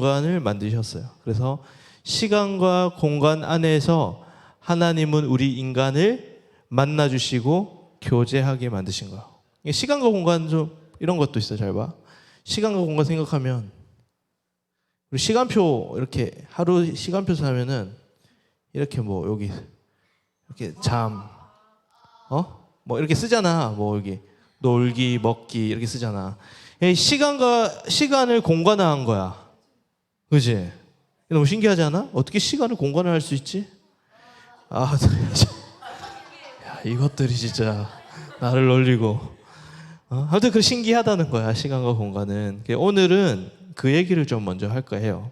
공간을 만드셨어요. 그래서 시간과 공간 안에서 하나님은 우리 인간을 만나주시고 교제하게 만드신 거예요. 시간과 공간 좀 이런 것도 있어요. 잘 봐. 시간과 공간 생각하면 우리 시간표 이렇게 하루 시간표 사면은 이렇게 뭐 여기 이렇게 뭐 이렇게 쓰잖아. 뭐 여기 놀기, 먹기 이렇게 쓰잖아. 시간과 시간을 공간화한 거야. 그지? 너무 신기하지 않아? 어떻게 시간을 공간화할 수 있지? 야, 이것들이 진짜 나를 놀리고. 하여튼 그 신기하다는 거야. 시간과 공간은. 오늘은 그 얘기를 좀 먼저 할 거예요.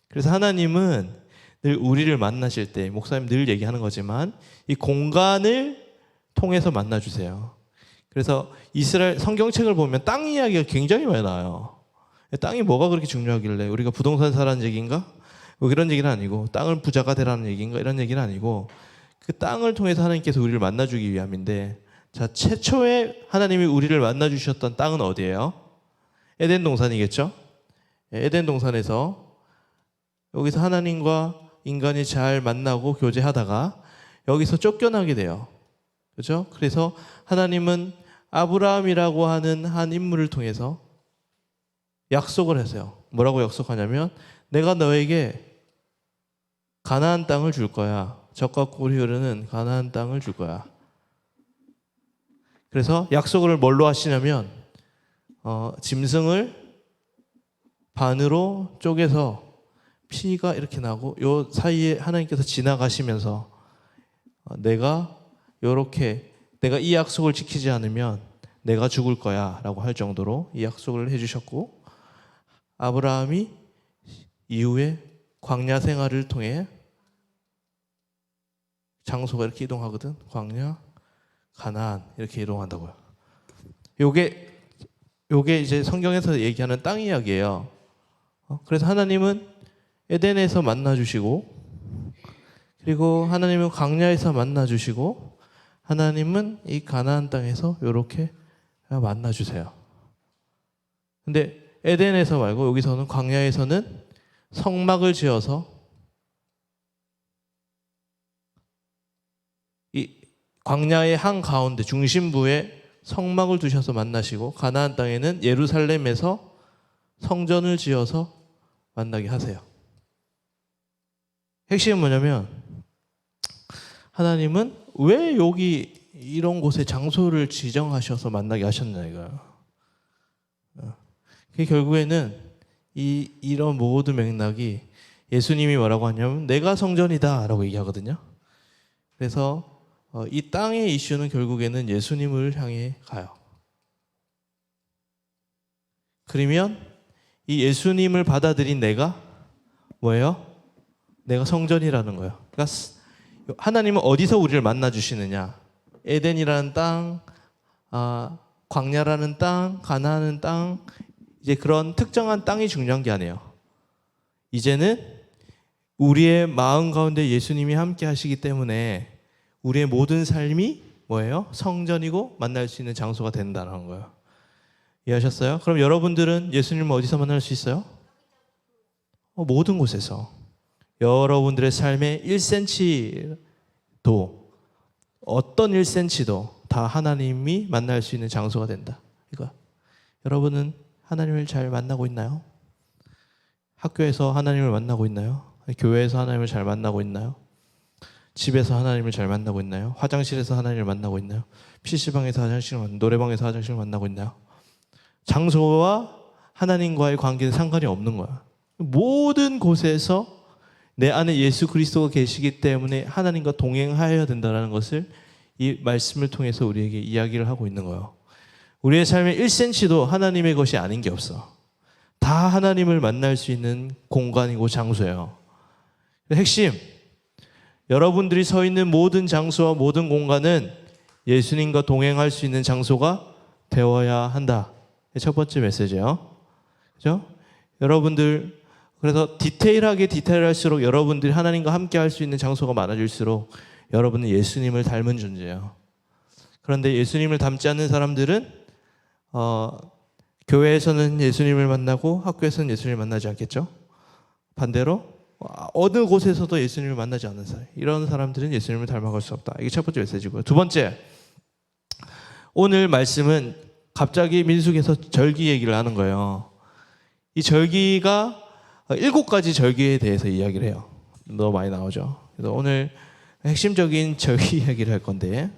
그래서 하나님은 늘 우리를 만나실 때, 목사님 늘 얘기하는 거지만 이 공간을 통해서 만나주세요. 그래서 이스라엘 성경책을 보면 땅 이야기가 굉장히 많이 나와요. 땅이 뭐가 그렇게 중요하길래 우리가 부동산 사라는 얘기인가? 뭐 그런 얘기는 아니고, 땅을 부자가 되라는 얘기인가? 이런 얘기는 아니고, 그 땅을 통해서 하나님께서 우리를 만나주기 위함인데, 자, 최초에 하나님이 우리를 만나주셨던 땅은 어디예요? 에덴 동산이겠죠? 에덴 동산에서 여기서 하나님과 인간이 잘 만나고 교제하다가 여기서 쫓겨나게 돼요. 그렇죠? 그래서 하나님은 아브라함이라고 하는 한 인물을 통해서 약속을 하세요. 뭐라고 약속하냐면 내가 너에게 가나안 땅을 줄 거야. 젖과 꿀이 흐르는 가나안 땅을 줄 거야. 그래서 약속을 뭘로 하시냐면 짐승을 반으로 쪼개서 피가 이렇게 나고 요 사이에 하나님께서 지나가시면서 내가 이 약속을 지키지 않으면 내가 죽을 거야 라고 할 정도로 이 약속을 해주셨고, 아브라함이 이후에 광야 생활을 통해 장소가 이렇게 이동하거든. 광야, 가나안 이렇게 이동한다고요. 요게 이제 성경에서 얘기하는 땅 이야기예요. 그래서 하나님은 에덴에서 만나주시고, 그리고 하나님은 광야에서 만나주시고, 하나님은 이 가나안 땅에서 이렇게 만나주세요. 근데 에덴에서 말고 여기서는 광야에서는 성막을 지어서 이 광야의 한가운데 중심부에 성막을 두셔서 만나시고, 가나안 땅에는 예루살렘에서 성전을 지어서 만나게 하세요. 핵심은 뭐냐면 하나님은 왜 여기 이런 곳에 장소를 지정하셔서 만나게 하셨냐 이거예요. 그게 결국에는 이런 모든 맥락이 예수님이 뭐라고 하냐면 내가 성전이다 라고 얘기하거든요. 그래서 이 땅의 이슈는 결국에는 예수님을 향해 가요. 그러면 이 예수님을 받아들인 내가 뭐예요? 내가 성전이라는 거예요. 그러니까 하나님은 어디서 우리를 만나주시느냐? 에덴이라는 땅, 광야라는 땅, 가나안은 땅, 이제 그런 특정한 땅이 중요한 게 아니에요. 이제는 우리의 마음 가운데 예수님이 함께 하시기 때문에 우리의 모든 삶이 뭐예요? 성전이고 만날 수 있는 장소가 된다는 거예요. 이해하셨어요? 그럼 여러분들은 예수님을 어디서 만날 수 있어요? 모든 곳에서. 여러분들의 삶의 1cm도, 어떤 1cm도 다 하나님이 만날 수 있는 장소가 된다. 이거. 여러분은 하나님을 잘 만나고 있나요? 학교에서 하나님을 만나고 있나요? 교회에서 하나님을 잘 만나고 있나요? 집에서 하나님을 잘 만나고 있나요? 화장실에서 하나님을 만나고 있나요? PC방에서 노래방에서 화장실을 만나고 있나요? 장소와 하나님과의 관계는 상관이 없는 거야. 모든 곳에서 내 안에 예수 그리스도가 계시기 때문에 하나님과 동행하여야 된다는 것을 이 말씀을 통해서 우리에게 이야기를 하고 있는 거예요. 우리의 삶의 1cm도 하나님의 것이 아닌 게 없어. 다 하나님을 만날 수 있는 공간이고 장소예요. 핵심, 여러분들이 서 있는 모든 장소와 모든 공간은 예수님과 동행할 수 있는 장소가 되어야 한다. 첫 번째 메시지예요. 그죠? 여러분들, 그래서 디테일할수록 여러분들이 하나님과 함께 할 수 있는 장소가 많아질수록 여러분은 예수님을 닮은 존재예요. 그런데 예수님을 닮지 않는 사람들은 교회에서는 예수님을 만나고 학교에서는 예수님을 만나지 않겠죠? 반대로 어느 곳에서도 예수님을 만나지 않는 사람, 이런 사람들은 예수님을 닮아갈 수 없다. 이게 첫 번째 메시지고요. 두 번째, 오늘 말씀은 갑자기 민수기에서 절기 얘기를 하는 거예요. 이 절기가 7가지 절기에 대해서 이야기를 해요. 너무 많이 나오죠. 그래서 오늘 핵심적인 절기 이야기를 할 건데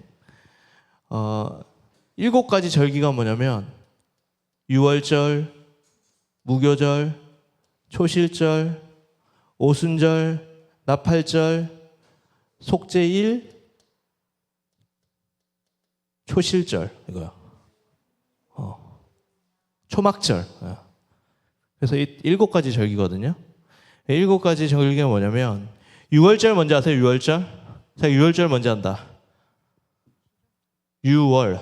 7가지 절기가 뭐냐면 유월절, 무교절, 초실절, 오순절, 나팔절, 속죄일, 초실절, 이거요. 초막절. 그래서 이 7가지 절기거든요. 7가지 절기가 뭐냐면 유월절 먼저 아세요? 유월절? 자, 유월절 먼저 한다. 유월.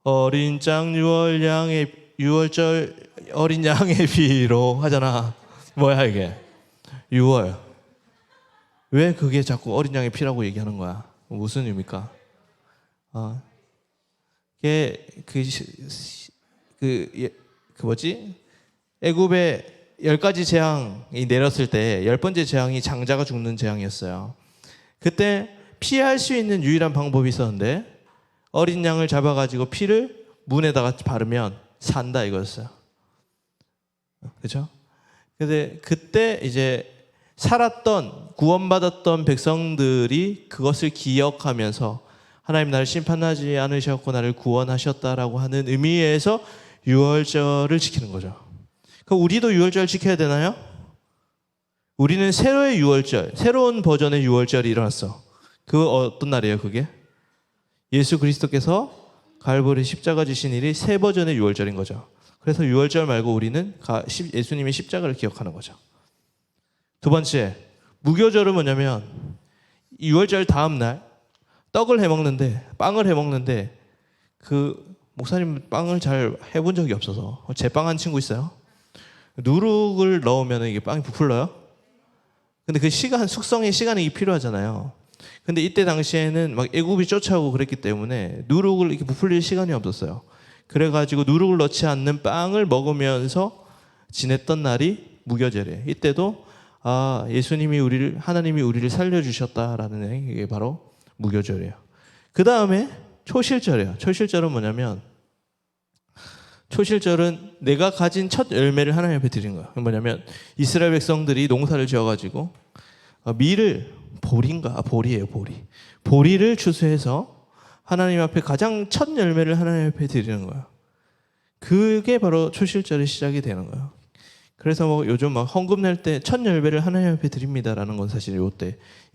어린 장 유월 양의 유월절 어린 양의 피로 하잖아. 뭐야 이게? 유월. 왜 그게 자꾸 어린 양의 피라고 얘기하는 거야? 무슨 의미입니까? 이게 뭐지? 애굽에 10가지 재앙이 내렸을 때 10번째 재앙이 장자가 죽는 재앙이었어요. 그때 피할 수 있는 유일한 방법이 있었는데 어린 양을 잡아가지고 피를 문에다가 바르면 산다 이거였어요. 그렇죠? 근데 그때 이제 살았던 구원받았던 백성들이 그것을 기억하면서 하나님 나를 심판하지 않으셨고 나를 구원하셨다라고 하는 의미에서 유월절을 지키는 거죠. 그럼 우리도 유월절 지켜야 되나요? 우리는 새로의 유월절, 새로운 버전의 유월절이 일어났어. 그 어떤 날이에요 그게? 예수 그리스도께서 갈보리 십자가 지신 일이 새 버전의 유월절인 거죠. 그래서 유월절 말고 우리는 예수님의 십자가를 기억하는 거죠. 두 번째, 무교절은 뭐냐면 유월절 다음 날 떡을 해먹는데, 빵을 해먹는데 그 목사님 빵을 잘 해본 적이 없어서 제빵한 친구 있어요? 누룩을 넣으면 이게 빵이 부풀러요? 근데 그 숙성의 시간이 필요하잖아요. 근데 이때 당시에는 막 애굽이 쫓아오고 그랬기 때문에 누룩을 이렇게 부풀릴 시간이 없었어요. 그래가지고 누룩을 넣지 않는 빵을 먹으면서 지냈던 날이 무교절이에요. 이때도 하나님이 우리를 살려주셨다라는 게 바로 무교절이에요. 그 다음에 초실절이에요. 초실절은 뭐냐면 초실절은 내가 가진 첫 열매를 하나님 앞에 드린 거예요. 뭐냐면 이스라엘 백성들이 농사를 지어가지고 밀을 보리예요. 보리를 추수해서 하나님 앞에 가장 첫 열매를 하나님 앞에 드리는 거예요. 그게 바로 초실절의 시작이 되는 거예요. 그래서 뭐 요즘 막 헌금 낼 때 첫 열매를 하나님 앞에 드립니다라는 건 사실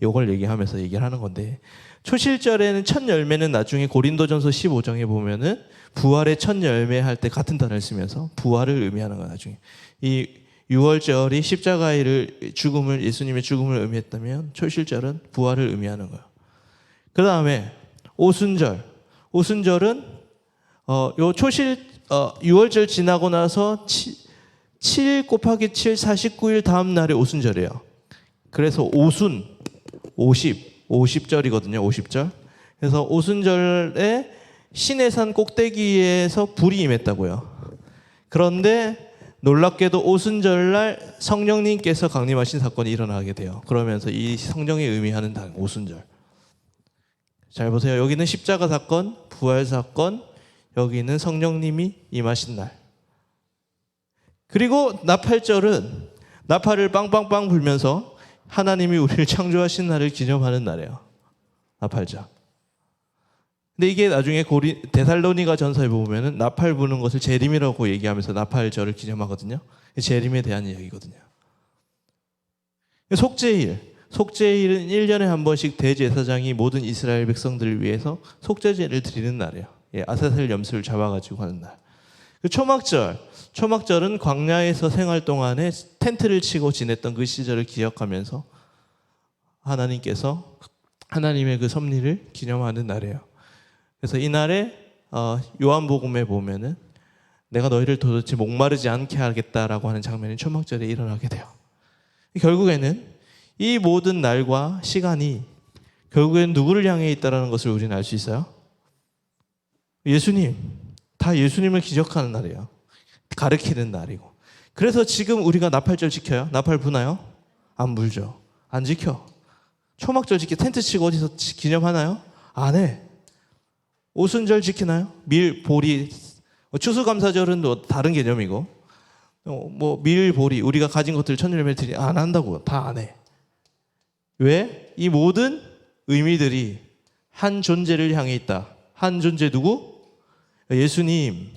요걸 얘기하면서 얘기를 하는 건데, 초실절에는 첫 열매는 나중에 고린도전서 15장에 보면은 부활의 첫 열매 할 때 같은 단어를 쓰면서 부활을 의미하는 거야. 나중에 이 유월절이 예수님의 죽음을 의미했다면 초실절은 부활을 의미하는 거예요. 그 다음에 오순절은 유월절 지나고 나서 7 곱하기 7 49일 다음 날이 오순절이에요. 그래서 50절이거든요. 50절. 그래서 오순절에 시내산 꼭대기에서 불이 임했다고요. 그런데 놀랍게도 오순절날 성령님께서 강림하신 사건이 일어나게 돼요. 그러면서 이 성령이 의미하는 달 오순절. 잘 보세요. 여기는 십자가 사건, 부활 사건, 여기는 성령님이 임하신 날. 그리고 나팔절은 나팔을 빵빵빵 불면서 하나님이 우리를 창조하신 날을 기념하는 날이에요. 나팔절. 근데 이게 나중에 데살로니가 전서에 보면은 나팔 부는 것을 재림이라고 얘기하면서 나팔절을 기념하거든요. 재림에 대한 이야기거든요. 속죄일은 1년에 한 번씩 대제사장이 모든 이스라엘 백성들을 위해서 속죄제를 드리는 날이에요. 아사셀 염소를 잡아가지고 하는 날. 초막절은 광야에서 생활 동안에 텐트를 치고 지냈던 그 시절을 기억하면서 하나님의 그 섭리를 기념하는 날이에요. 그래서 이 날에 요한복음에 보면은 내가 너희를 도대체 목마르지 않게 하겠다라고 하는 장면이 초막절에 일어나게 돼요. 결국에는 이 모든 날과 시간이 결국엔 누구를 향해 있다는 것을 우리는 알 수 있어요. 예수님. 다 예수님을 기억하는 날이에요. 가르치는 날이고. 그래서 지금 우리가 나팔절 지켜요? 나팔 부나요? 안 불죠. 안 지켜. 초막절 지켜 텐트 치고 어디서 기념하나요? 안 해. 오순절 지키나요? 밀, 보리, 추수감사절은 또 다른 개념이고, 뭐 밀, 보리, 우리가 가진 것들 천일매일들이 안 한다고. 다 안 해. 왜? 이 모든 의미들이 한 존재를 향해 있다. 한 존재 누구? 예수님.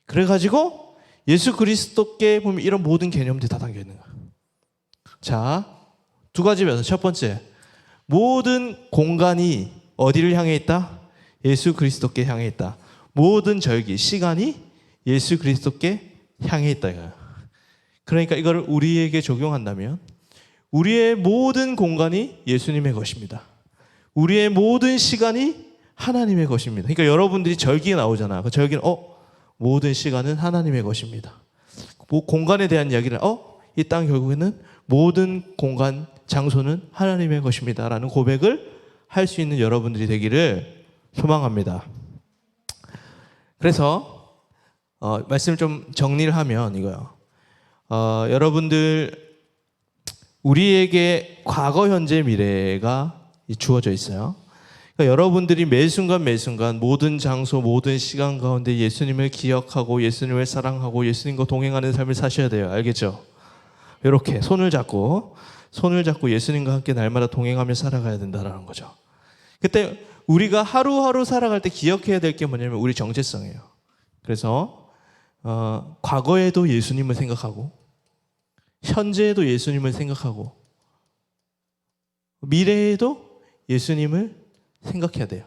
그래가지고 예수 그리스도께 보면 이런 모든 개념들이 다 담겨 있는 거야. 자, 두 가지 면서 첫 번째, 모든 공간이 어디를 향해 있다? 예수 그리스도께 향해 있다. 모든 절기, 시간이 예수 그리스도께 향해 있다 이거야. 그러니까 이걸 우리에게 적용한다면 우리의 모든 공간이 예수님의 것입니다. 우리의 모든 시간이 하나님의 것입니다. 그러니까 여러분들이 절기에 나오잖아. 그 절기는 모든 시간은 하나님의 것입니다. 공간에 대한 이야기를 이 땅 결국에는 모든 공간, 장소는 하나님의 것입니다 라는 고백을 할 수 있는 여러분들이 되기를 소망합니다. 그래서 말씀을 좀 정리를 하면 이거요. 여러분들 우리에게 과거, 현재, 미래가 주어져 있어요. 그러니까 여러분들이 매 순간 모든 장소, 모든 시간 가운데 예수님을 기억하고 예수님을 사랑하고 예수님과 동행하는 삶을 사셔야 돼요. 알겠죠? 이렇게 손을 잡고 예수님과 함께 날마다 동행하며 살아가야 된다는 거죠. 그때 우리가 하루하루 살아갈 때 기억해야 될 게 뭐냐면 우리 정체성이에요. 그래서 과거에도 예수님을 생각하고 현재에도 예수님을 생각하고 미래에도 예수님을 생각해야 돼요.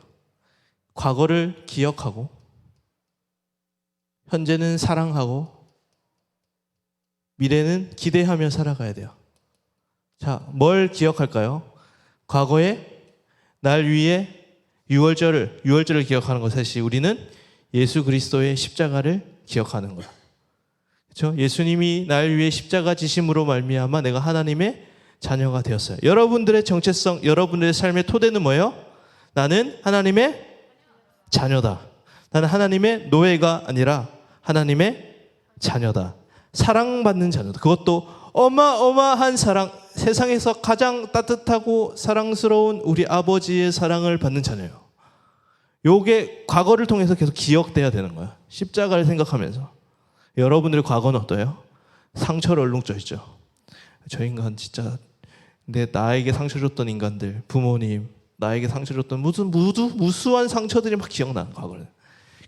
과거를 기억하고 현재는 사랑하고 미래는 기대하며 살아가야 돼요. 자, 뭘 기억할까요? 과거에 날 위해 유월절을 기억하는 것 사실 우리는 예수 그리스도의 십자가를 기억하는 거야. 그렇죠? 예수님이 날 위해 십자가 지심으로 말미암아 내가 하나님의 자녀가 되었어요. 여러분들의 정체성, 여러분들의 삶의 토대는 뭐예요? 나는 하나님의 자녀다. 나는 하나님의 노예가 아니라 하나님의 자녀다. 사랑받는 자녀다. 그것도 어마어마한 사랑, 세상에서 가장 따뜻하고 사랑스러운 우리 아버지의 사랑을 받는 자녀예요. 요게 과거를 통해서 계속 기억돼야 되는 거야. 십자가를 생각하면서. 여러분들의 과거는 어때요? 상처를 얼룩져 있죠. 저 인간 진짜 나에게 상처 줬던 인간들, 부모님, 나에게 상처 줬던 무수한 상처들이 막 기억나, 과거는.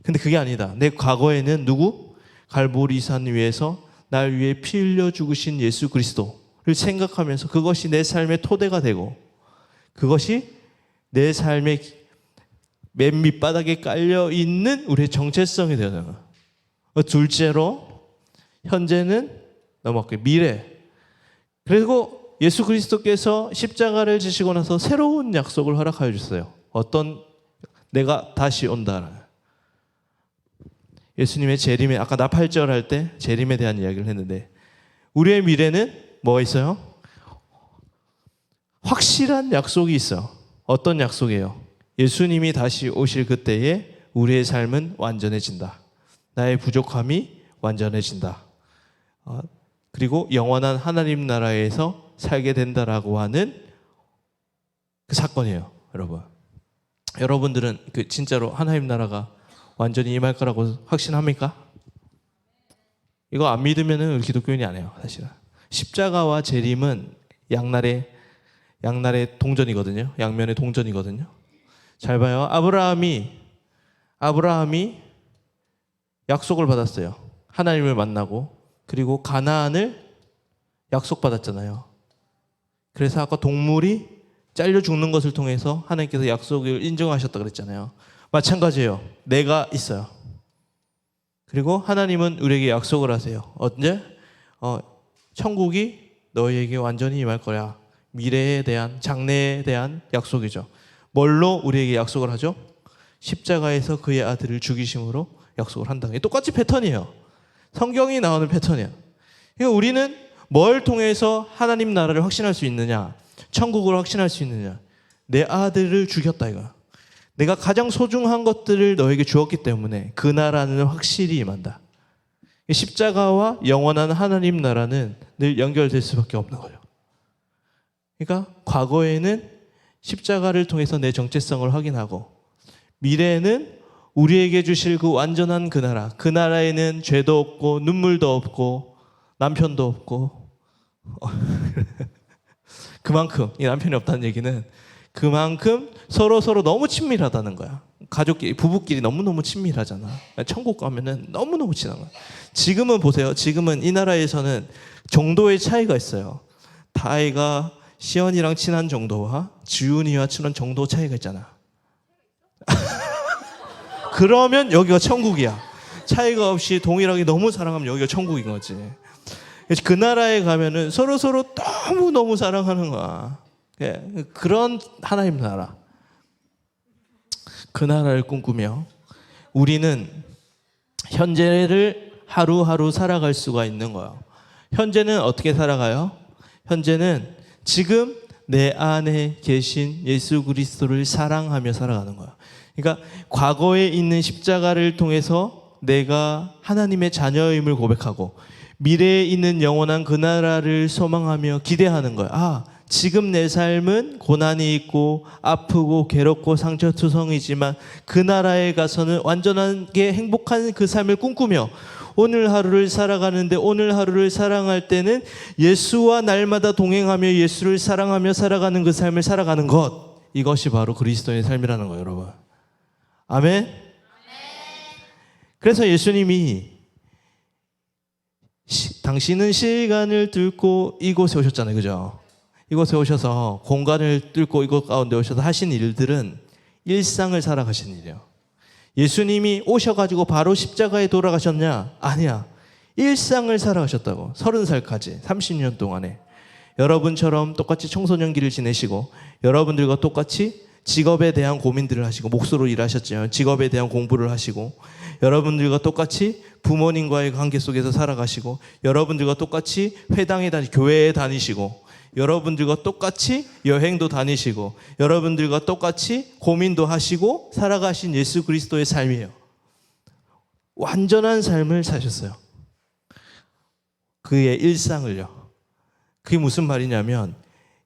근데 그게 아니다. 내 과거에는 누구? 갈보리산 위에서 날 위해 피 흘려 죽으신 예수 그리스도를 생각하면서 그것이 내 삶의 토대가 되고 그것이 내 삶의 맨 밑바닥에 깔려있는 우리의 정체성이 되는 거예요. 둘째로 현재는 넘어갈게요. 미래. 그리고 예수 그리스도께서 십자가를 지시고 나서 새로운 약속을 허락하여 주셨어요. 어떤? 내가 다시 온다. 예수님의 재림에 아까 나팔절 할 때 재림에 대한 이야기를 했는데 우리의 미래는 뭐가 있어요? 확실한 약속이 있어요. 어떤 약속이에요? 예수님이 다시 오실 그때에 우리의 삶은 완전해진다. 나의 부족함이 완전해진다. 그리고 영원한 하나님 나라에서 살게 된다라고 하는 그 사건이에요, 여러분. 여러분들은 진짜로 하나님 나라가 완전히 임할 거라고 확신합니까? 이거 안 믿으면은 우리 기독교인이 아니에요, 사실은. 십자가와 재림은 양날의 동전이거든요. 양면의 동전이거든요. 잘 봐요. 아브라함이 약속을 받았어요. 하나님을 만나고 그리고 가나안을 약속받았잖아요. 그래서 아까 동물이 잘려 죽는 것을 통해서 하나님께서 약속을 인정하셨다 그랬잖아요. 마찬가지예요. 내가 있어요. 그리고 하나님은 우리에게 약속을 하세요. 언제? 천국이 너희에게 완전히 임할 거야. 미래에 대한, 장래에 대한 약속이죠. 뭘로 우리에게 약속을 하죠? 십자가에서 그의 아들을 죽이심으로 약속을 한다. 똑같이 패턴이에요. 성경이 나오는 패턴이에요. 그러니까 우리는 뭘 통해서 하나님 나라를 확신할 수 있느냐? 천국을 확신할 수 있느냐? 내 아들을 죽였다 이거. 내가 가장 소중한 것들을 너에게 주었기 때문에 그 나라는 확실히 임한다. 십자가와 영원한 하나님 나라는 늘 연결될 수밖에 없는 거예요. 그러니까 과거에는 십자가를 통해서 내 정체성을 확인하고, 미래에는 우리에게 주실 그 완전한 그 나라, 그 나라에는 죄도 없고 눈물도 없고 남편도 없고 그만큼, 이 남편이 없다는 얘기는 그만큼 서로 너무 친밀하다는 거야. 가족끼리, 부부끼리 너무너무 친밀하잖아. 천국 가면은 너무너무 친한 거야. 지금은 보세요. 지금은 이 나라에서는 정도의 차이가 있어요. 다혜가 시연이랑 친한 정도와 지훈이와 친한 정도 차이가 있잖아. 그러면 여기가 천국이야. 차이가 없이 동일하게 너무 사랑하면 여기가 천국인 거지. 그 나라에 가면은 서로 너무 사랑하는 거야. 그런 하나님 나라, 그 나라를 꿈꾸며 우리는 현재를 하루하루 살아갈 수가 있는 거예요. 현재는 어떻게 살아가요? 현재는 지금 내 안에 계신 예수 그리스도를 사랑하며 살아가는 거야. 그러니까 과거에 있는 십자가를 통해서 내가 하나님의 자녀임을 고백하고, 미래에 있는 영원한 그 나라를 소망하며 기대하는 거야. 지금 내 삶은 고난이 있고 아프고 괴롭고 상처투성이지만 그 나라에 가서는 완전하게 행복한 그 삶을 꿈꾸며 오늘 하루를 살아가는데, 오늘 하루를 사랑할 때는 예수와 날마다 동행하며 예수를 사랑하며 살아가는 그 삶을 살아가는 것, 이것이 바로 그리스도의 삶이라는 거예요, 여러분. 아멘. 그래서 예수님이 당신은 시간을 뚫고 이곳에 오셨잖아요, 그죠? 이곳에 오셔서 공간을 뚫고 이곳 가운데 오셔서 하신 일들은 일상을 살아가신 일이에요. 예수님이 오셔가지고 바로 십자가에 돌아가셨냐? 아니야. 일상을 살아가셨다고. 30살까지 30년 동안에 여러분처럼 똑같이 청소년기를 지내시고, 여러분들과 똑같이 직업에 대한 고민들을 하시고, 목수로 일하셨죠. 직업에 대한 공부를 하시고, 여러분들과 똑같이 부모님과의 관계 속에서 살아가시고, 여러분들과 똑같이 회당에 교회에 다니시고, 여러분들과 똑같이 여행도 다니시고, 여러분들과 똑같이 고민도 하시고 살아가신 예수 그리스도의 삶이에요. 완전한 삶을 사셨어요. 그의 일상을요. 그게 무슨 말이냐면,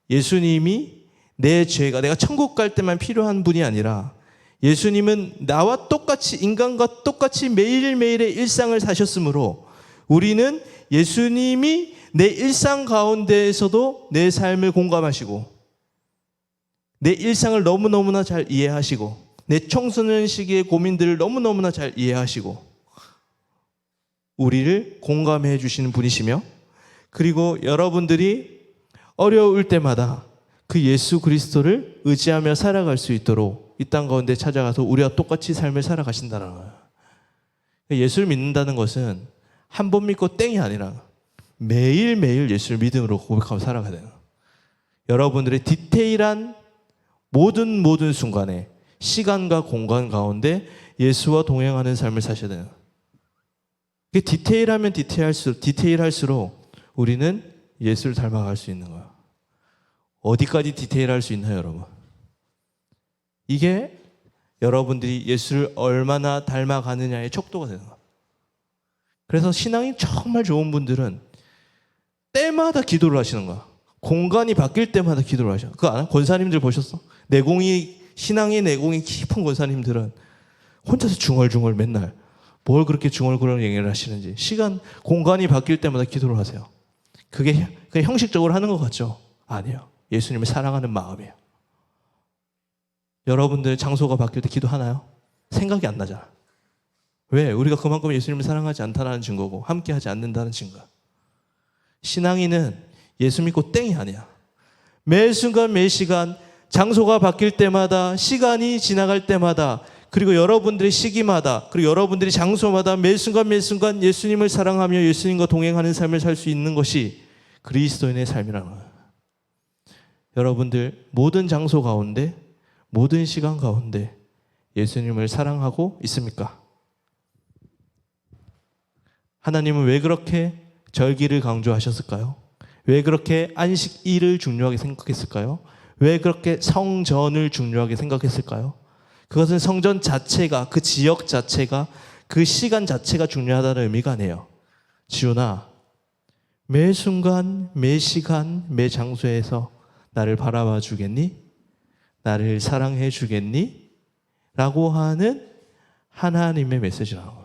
예수님이 내 죄가, 내가 천국 갈 때만 필요한 분이 아니라, 예수님은 나와 똑같이, 인간과 똑같이 매일매일의 일상을 사셨으므로 우리는 예수님이 내 일상 가운데에서도 내 삶을 공감하시고, 내 일상을 너무너무나 잘 이해하시고, 내 청소년 시기의 고민들을 너무너무나 잘 이해하시고 우리를 공감해 주시는 분이시며, 그리고 여러분들이 어려울 때마다 그 예수 그리스도를 의지하며 살아갈 수 있도록 이 땅 가운데 찾아가서 우리와 똑같이 삶을 살아가신다는 거예요. 예수를 믿는다는 것은 한 번 믿고 땡이 아니라 매일매일 예수를 믿음으로 고백하고 살아가야 돼요. 여러분들의 디테일한 모든 순간에 시간과 공간 가운데 예수와 동행하는 삶을 사셔야 돼요. 디테일하면 디테일할수록 우리는 예수를 닮아갈 수 있는 거예요. 어디까지 디테일할 수 있나요, 여러분? 이게 여러분들이 예수를 얼마나 닮아가느냐의 척도가 되는 거예요. 그래서 신앙이 정말 좋은 분들은 때마다 기도를 하시는 거야. 공간이 바뀔 때마다 기도를 하셔. 그거 알아? 권사님들 보셨어? 신앙의 내공이 깊은 권사님들은 혼자서 중얼중얼 맨날 뭘 그렇게 중얼중얼 얘기를 하시는지, 공간이 바뀔 때마다 기도를 하세요. 그게 형식적으로 하는 것 같죠? 아니에요. 예수님을 사랑하는 마음이에요. 여러분들 장소가 바뀔 때 기도하나요? 생각이 안 나잖아. 왜? 우리가 그만큼 예수님을 사랑하지 않다는 증거고 함께하지 않는다는 증거야. 신앙인은 예수 믿고 땡이 아니야. 매 순간 매 시간 장소가 바뀔 때마다, 시간이 지나갈 때마다, 그리고 여러분들의 시기마다, 그리고 여러분들의 장소마다 매 순간 매 순간 예수님을 사랑하며 예수님과 동행하는 삶을 살 수 있는 것이 그리스도인의 삶이라는 거예요. 여러분들 모든 장소 가운데, 모든 시간 가운데 예수님을 사랑하고 있습니까? 하나님은 왜 그렇게 절기를 강조하셨을까요? 왜 그렇게 안식일을 중요하게 생각했을까요? 왜 그렇게 성전을 중요하게 생각했을까요? 그것은 성전 자체가, 그 지역 자체가, 그 시간 자체가 중요하다는 의미가 아니에요. 지훈아, 매 순간, 매 시간, 매 장소에서 나를 바라봐 주겠니? 나를 사랑해 주겠니? 라고 하는 하나님의 메시지라는 거예요.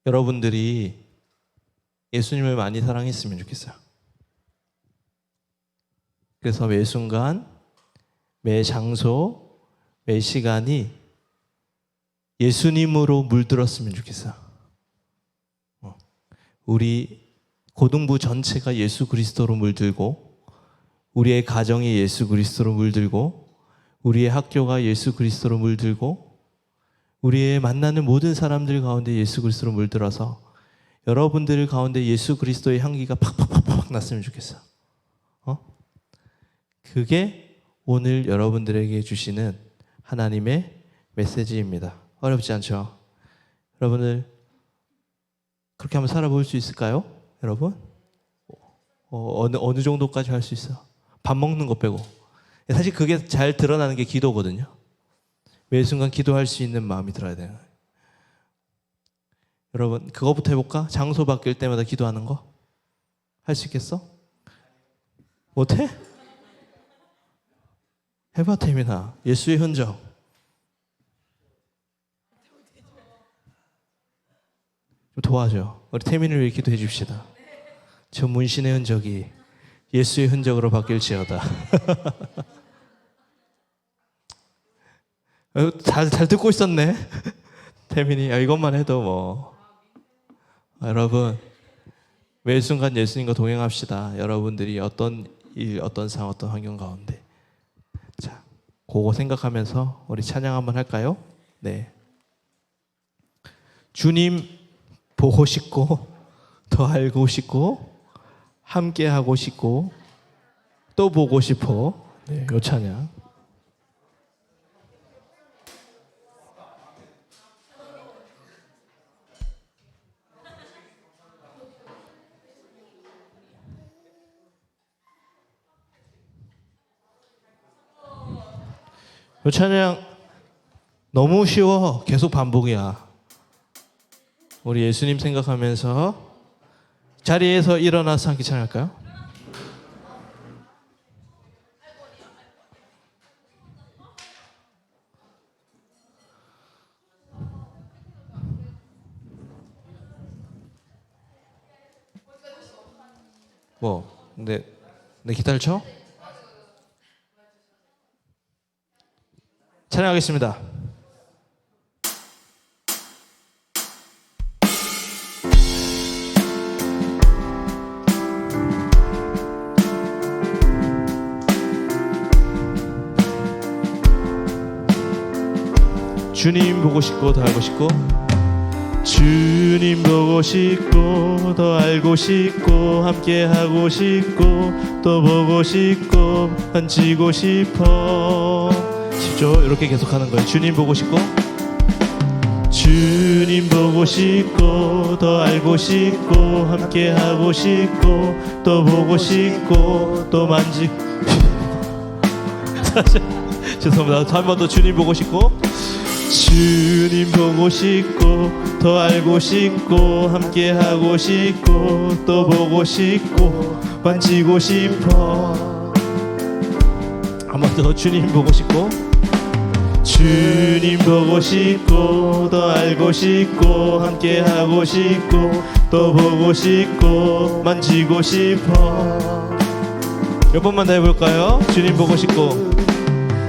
여러분들이 예수님을 많이 사랑했으면 좋겠어요. 그래서 매 순간, 매 장소, 매 시간이 예수님으로 물들었으면 좋겠어요. 우리 고등부 전체가 예수 그리스도로 물들고, 우리의 가정이 예수 그리스도로 물들고, 우리의 학교가 예수 그리스도로 물들고, 우리의 만나는 모든 사람들 가운데 예수 그리스도로 물들어서 여러분들 가운데 예수 그리스도의 향기가 팍팍팍팍 났으면 좋겠어요. 그게 오늘 여러분들에게 주시는 하나님의 메시지입니다. 어렵지 않죠? 여러분들 그렇게 한번 살아볼 수 있을까요? 여러분? 어느 정도까지 할 수 있어? 밥 먹는 거 빼고. 사실 그게 잘 드러나는 게 기도거든요. 매 순간 기도할 수 있는 마음이 들어야 돼요. 여러분 그거부터 해볼까? 장소 바뀔 때마다 기도하는 거? 할 수 있겠어? 못해? 해봐 태민아. 예수의 흔적. 좀 도와줘. 우리 태민을 위해 기도해 줍시다. 저 문신의 흔적이 예수의 흔적으로 바뀔지어다. 잘 듣고 있었네. 태민이 이것만 해도 뭐. 여러분 매 순간 예수님과 동행합시다. 여러분들이 어떤 일, 어떤 상황, 어떤 환경 가운데. 자, 그거 생각하면서 우리 찬양 한번 할까요? 네. 주님 보고 싶고 더 알고 싶고 함께 하고 싶고 또 보고 싶어. 네, 요 찬양. 이 찬양 너무 쉬워. 계속 반복이야. 우리 예수님 생각하면서 자리에서 일어나서 함께 찬양할까요? 뭐? 내 기타를 쳐? 찬양하겠습니다. 주님 보고 싶고 더 알고 싶고 주님 보고 싶고 더 알고 싶고 함께 하고 싶고 또 보고 싶고 만지고 싶어. 쉽죠? 이렇게 계속하는 거예요. 주님 보고 싶고 주님 보고 싶고 더 알고 싶고 함께 하고 싶고 또 보고 싶고 또 만지고 죄송합니다. 한 번 더 주님 보고 싶고 주님 보고 싶고 더 알고 싶고 함께 하고 싶고 또 보고 싶고 만지고 싶어. 한 번 더 주님 보고 싶고 주님 보고 싶고 더 알고 싶고 함께 하고 싶고 또 보고 싶고 만지고 싶어. 몇 번만 더 해볼까요? 주님 보고 싶고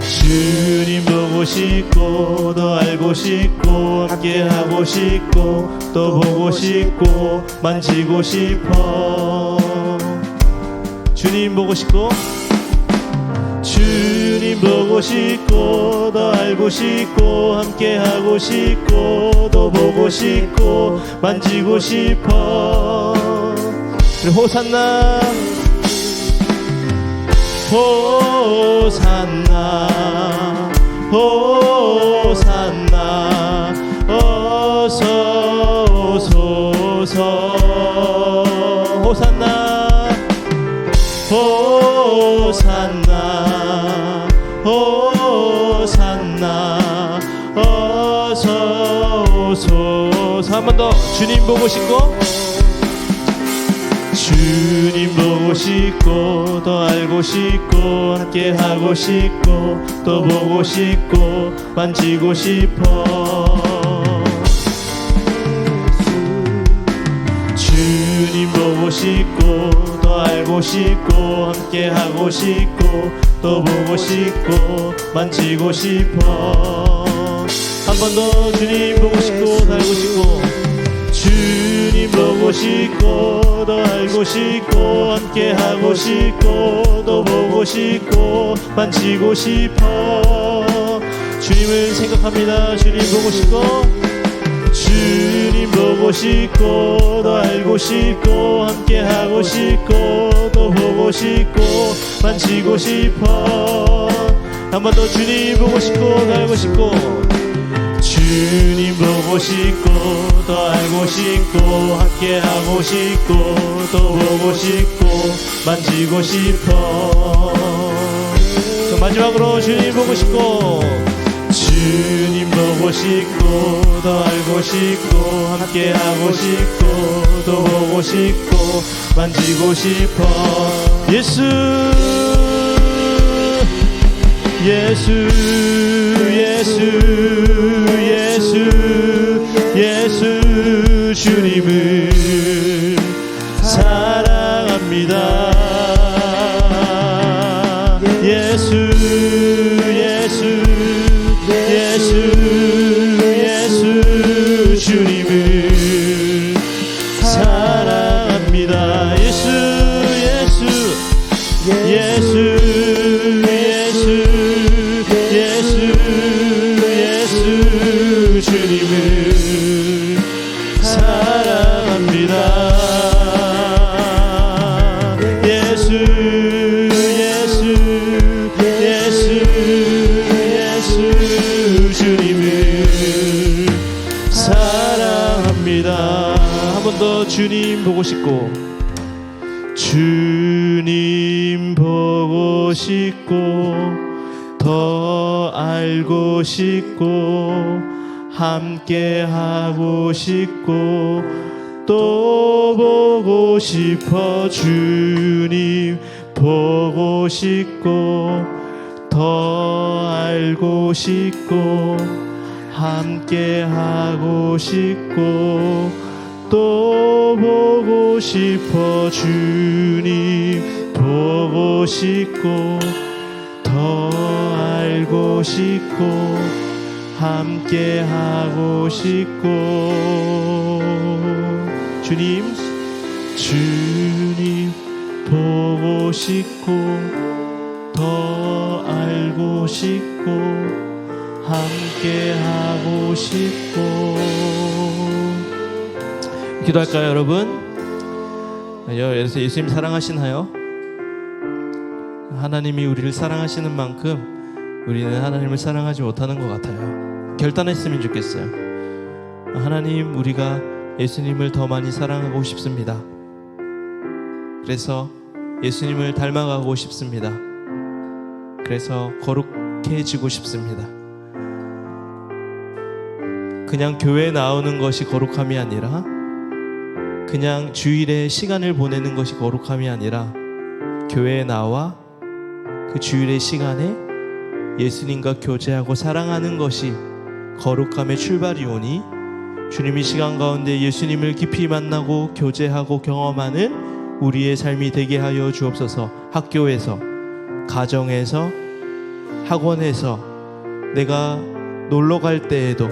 주님 보고 싶고 더 알고 싶고 함께 하고 싶고 또 보고 싶고 만지고 싶어. 주님 보고 싶고 주님 보고 싶고 더 알고 싶고 함께 하고 싶고 또 보고 싶고 만지고 싶어. 호산나 호산나 호산나 어서 오소서. 호산나 호산나 호산나 어서 오소서. 한 번 더 주님 보고 싶고 주님 보고 싶고 더 알고 싶고 함께 하고 싶고 또 보고 싶고 만지고 싶어. 주님 보고 싶고 더 알고 싶고 함께 하고 싶고 또 보고 싶고 만지고 싶어. 한 번 더 주님 보고 싶고 더 알고 싶고 주님 보고 싶고 더 알고 싶고 함께 하고 싶고 또 보고 싶고 만지고 싶어. 주님을 생각합니다. 주님 보고 싶고 주님 보고 싶고 더 알고 싶고 함께 하고 싶고 또 보고 싶고 만지고 싶어. 한 번 더 주님 보고 싶고 더 알고 싶고 주님 보고 싶고 더 알고 싶고 함께 하고 싶고 또 보고 싶고 만지고 싶어. 마지막으로 주님 보고 싶고 주님 보고 싶고 더 알고 싶고 함께 하고 싶고 또 보고 싶고 만지고 싶어. 예수 예수 예수 예수 예수 주님을 사랑합니다. 예수 예수 예수 예수 주님을 사랑합니다. 예수 예수 예수 예수 예수 예수 주님을 사랑합니다. 예수 예수 예수 예수 주님을 사랑합니다. 한 번 더 주님 보고 싶고 주님 보고 싶고 더 알고 싶고 함께 하고 싶고 또 보고 싶어. 주님 보고 싶고 더 알고 싶고 함께 하고 싶고 또 보고 싶어. 주님 보고 싶고 더 알고 싶고 함께 하고 싶고. 주님 주님 보고 싶고 더 알고 싶고 함께 하고 싶고. 기도할까요 여러분? 예수님 사랑하시나요? 하나님이 우리를 사랑하시는 만큼 우리는 하나님을 사랑하지 못하는 것 같아요. 결단했으면 좋겠어요. 하나님, 우리가 예수님을 더 많이 사랑하고 싶습니다. 그래서 예수님을 닮아가고 싶습니다. 그래서 거룩해지고 싶습니다. 그냥 교회에 나오는 것이 거룩함이 아니라, 그냥 주일에 시간을 보내는 것이 거룩함이 아니라, 교회에 나와 그 주일의 시간에 예수님과 교제하고 사랑하는 것이 거룩함의 출발이오니, 주님이 시간 가운데 예수님을 깊이 만나고 교제하고 경험하는 우리의 삶이 되게 하여 주옵소서. 학교에서, 가정에서, 학원에서, 내가 놀러 갈 때에도,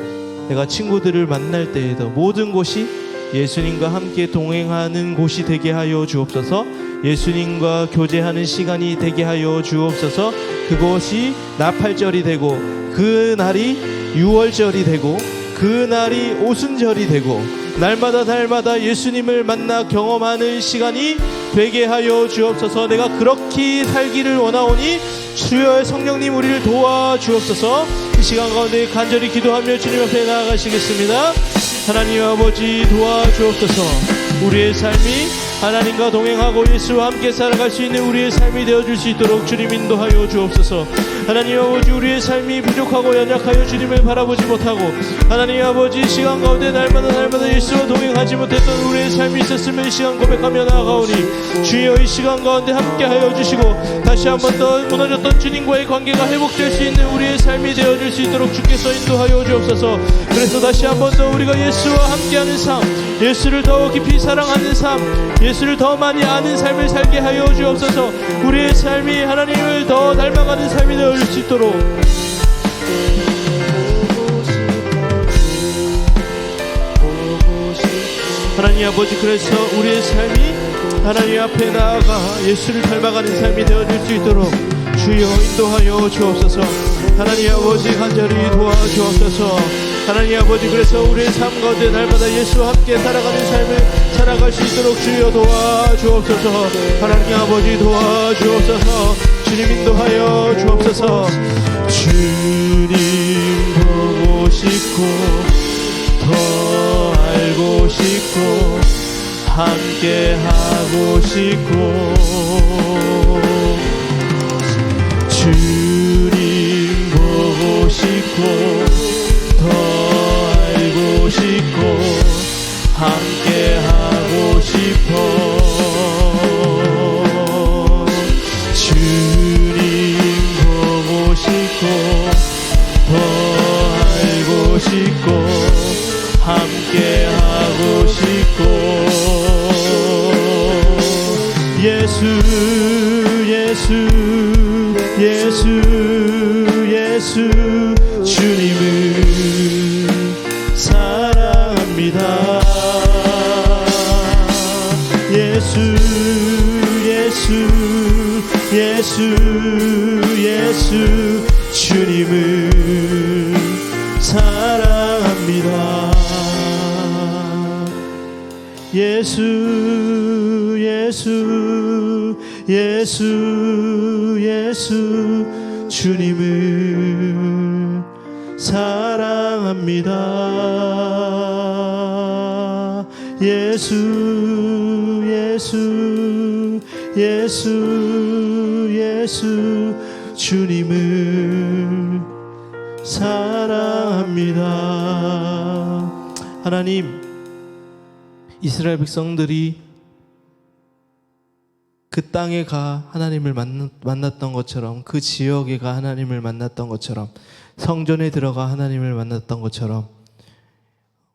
내가 친구들을 만날 때에도 모든 곳이 예수님과 함께 동행하는 곳이 되게 하여 주옵소서. 예수님과 교제하는 시간이 되게 하여 주옵소서. 그것이 나팔절이 되고, 그 날이 유월절이 되고, 그 날이 오순절이 되고, 날마다 예수님을 만나 경험하는 시간이 되게 하여 주옵소서. 내가 그렇게 살기를 원하오니 주여 성령님 우리를 도와주옵소서. 이 시간 가운데 간절히 기도하며 주님 앞에 나아가시겠습니다. 하나님 아버지, 도와주옵소서. 우리의 삶이 하나님과 동행하고 예수와 함께 살아갈 수 있는 우리의 삶이 되어줄 수 있도록 주님 인도하여 주옵소서. 하나님 아버지, 우리의 삶이 부족하고 연약하여 주님을 바라보지 못하고 하나님 아버지, 시간 가운데 날마다 예수와 동행하지 못했던 우리의 삶이 있었음을 이 시간 고백하며 나아가오니 주여, 이 시간 가운데 함께하여 주시고 다시 한 번 더 무너졌던 주님과의 관계가 회복될 수 있는 우리의 삶이 되어줄 수 있도록 주께서 인도하여 주옵소서. 그래서 다시 한 번 더 우리가 예수와 함께하는 삶, 예수를 더 깊이 사랑하는 삶, 예수를 더 많이 아는 삶을 살게 하여 주옵소서. 우리의 삶이 하나님을 더 닮아가는 삶이 되어줄 수 있도록 하나님 아버지, 그래서 우리의 삶이 하나님 앞에 나아가 예수를 닮아가는 삶이 되어줄 수 있도록 주여 인도하여 주옵소서. 하나님 아버지, 간절히 도와주옵소서. 하나님 아버지, 그래서 우리의 삶 가운데 날마다 예수와 함께 살아가는 삶을 살아갈 수 있도록 주여 도와주옵소서. 하나님 아버지, 도와주옵소서. 주님 인도하여 주옵소서. 주님 보고 싶고 더 알고 싶고 함께 하고 싶고 주님 보고 싶고 더 알고 싶고 함께 하고 싶어 주님 보고 싶고 더 알고 싶고 함께 하고 싶고 예수 예수 예수 예수 주님을 사랑합니다. 예수 예수 예수 예수 주님을 사랑합니다. 예수 예수 예수 예수 주님을 사랑합니다. 예수 예수 예수 예수 주님을 사랑합니다. 하나님, 이스라엘 백성들이 그 땅에 가 하나님을 만났던 것처럼, 그 지역에 가 하나님을 만났던 것처럼, 성전에 들어가 하나님을 만났던 것처럼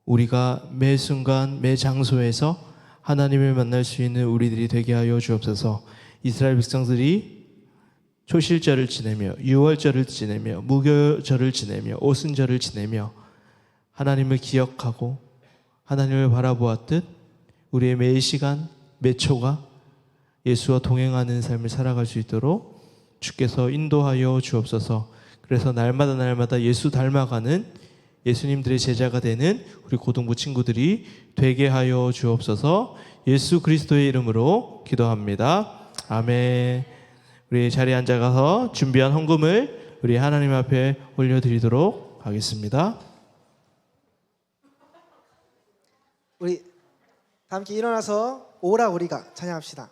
우리가 매 순간 매 장소에서 하나님을 만날 수 있는 우리들이 되게 하여 주옵소서. 이스라엘 백성들이 초실절을 지내며 유월절을 지내며 무교절을 지내며 오순절을 지내며 하나님을 기억하고 하나님을 바라보았듯 우리의 매 시간 매 초가 예수와 동행하는 삶을 살아갈 수 있도록 주께서 인도하여 주옵소서. 그래서 날마다 예수 닮아가는 예수님들의 제자가 되는 우리 고등부 친구들이 되게 하여 주옵소서. 예수 그리스도의 이름으로 기도합니다. 아멘. 우리 자리에 앉아가서 준비한 헌금을 우리 하나님 앞에 올려드리도록 하겠습니다. 우리 다 함께 일어나서 오라 우리가 찬양합시다.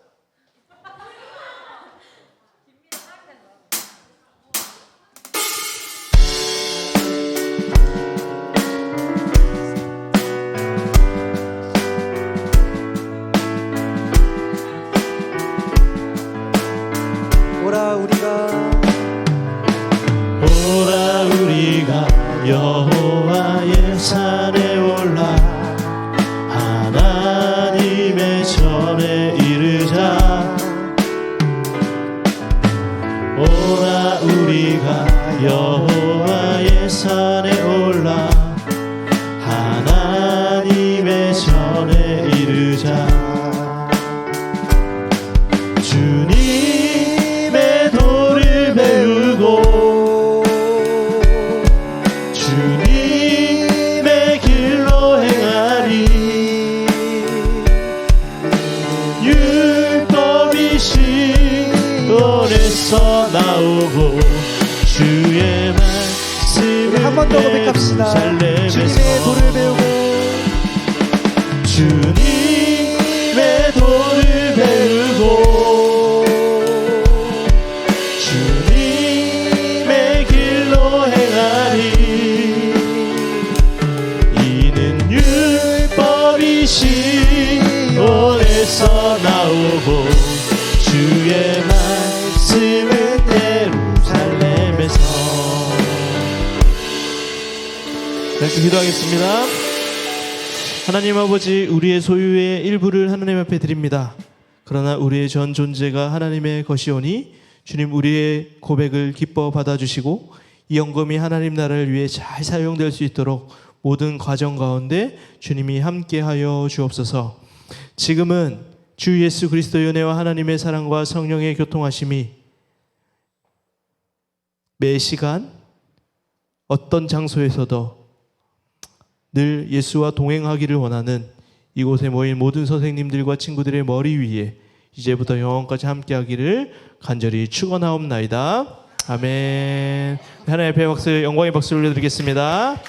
오라 우리가 여호와의 산에 올라 하나님의 전에 이르자. 오라 우리가 여호와의 산에 올라 하나님의 전에 이르자. 주님의 도를 배우고 주님의 길로 행하리. 율법이 시온에서 나오고 주의 말씀을 한 번 더 고백합시다. 주님의 도를 배우고 주님의 도를 배우고 주님의 이 시온에서 나오고 주의 말씀은 예루살렘에서. 이렇게 기도하겠습니다. 하나님 아버지, 우리의 소유의 일부를 하나님 앞에 드립니다. 그러나 우리의 전 존재가 하나님의 것이오니 주님, 우리의 고백을 기뻐 받아주시고 이 헌금이 하나님 나라를 위해 잘 사용될 수 있도록 모든 과정 가운데 주님이 함께하여 주옵소서. 지금은 주 예수 그리스도의 은혜와 하나님의 사랑과 성령의 교통하심이 매 시간 어떤 장소에서도 늘 예수와 동행하기를 원하는 이곳에 모인 모든 선생님들과 친구들의 머리 위에 이제부터 영원까지 함께하기를 간절히 축원하옵나이다. 아멘. 하나님의 박수, 영광의 박수를 올려드리겠습니다.